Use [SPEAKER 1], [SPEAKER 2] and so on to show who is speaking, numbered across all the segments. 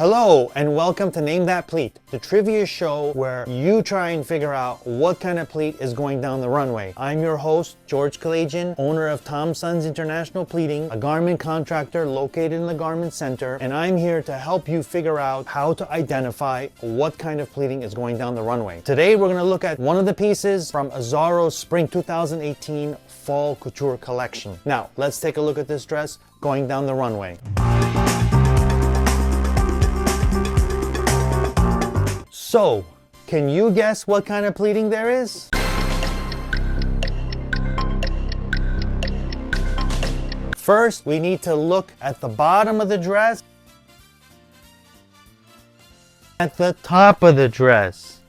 [SPEAKER 1] Hello and welcome to Name That Pleat, the trivia show where you try and figure out what kind of pleat is going down the runway. I'm your host, George Kalajian, owner of Tom Sons International Pleating, a garment contractor located in the Garment Center, and I'm here to help you figure out how to identify what kind of pleating is going down the runway. Today we're going to look at one of the pieces from Azzaro's Spring 2018 Fall Couture collection. Now, let's take a look at this dress going down the runway. So, can you guess what kind of pleating there is? First, we need to look at the bottom of the dress, at the top of the dress.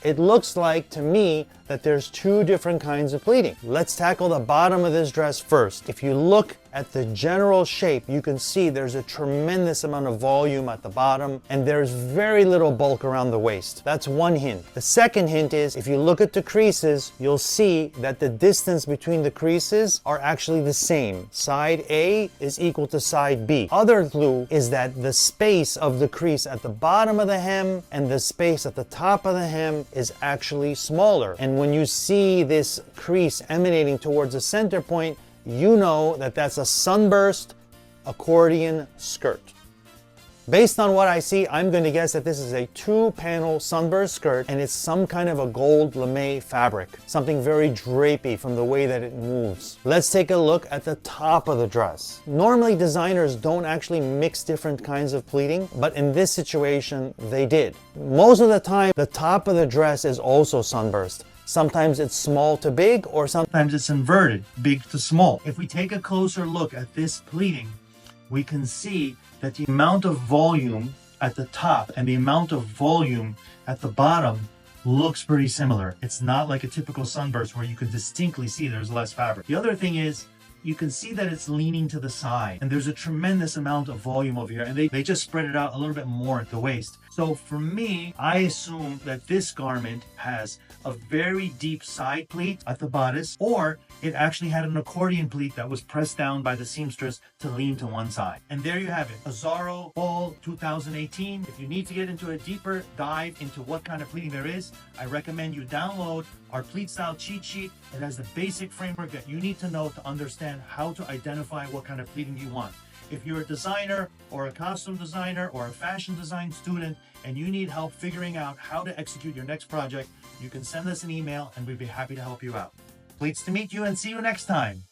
[SPEAKER 1] It looks like, to me, that there's two different kinds of pleating. Let's tackle the bottom of this dress first. If you look at the general shape, you can see there's a tremendous amount of volume at the bottom and there's very little bulk around the waist. That's one hint. The second hint is, if you look at the creases, you'll see that the distance between the creases are actually the same. Side A is equal to side B. Other clue is that the space of the crease at the bottom of the hem and the space at the top of the hem is actually smaller. And when you see this crease emanating towards the center point, you know that that's a Sunburst accordion skirt. Based on what I see, I'm going to guess that this is a two-panel Sunburst skirt and it's some kind of a gold lame fabric. Something very drapey from the way that it moves. Let's take a look at the top of the dress. Normally designers don't actually mix different kinds of pleating, but in this situation they did. Most of the time the top of the dress is also Sunburst. Sometimes it's small to big, or sometimes it's inverted, big to small. If we take a closer look at this pleating, we can see that the amount of volume at the top and the amount of volume at the bottom looks pretty similar. It's not like a typical Sunburst where you can distinctly see there's less fabric. The other thing is, you can see that it's leaning to the side and there's a tremendous amount of volume over here, and they just spread it out a little bit more at the waist. So for me, I assume that this garment has a very deep side pleat at the bodice, or it actually had an accordion pleat that was pressed down by the seamstress to lean to one side. And there you have it, Azzaro Fall 2018. If you need to get into a deeper dive into what kind of pleating there is, I recommend you download our pleat style cheat sheet. It has the basic framework that you need to know to understand how to identify what kind of pleating you want. If you're a designer or a costume designer or a fashion design student and you need help figuring out how to execute your next project, you can send us an email and we'd be happy to help you out. Pleats to meet you and see you next time.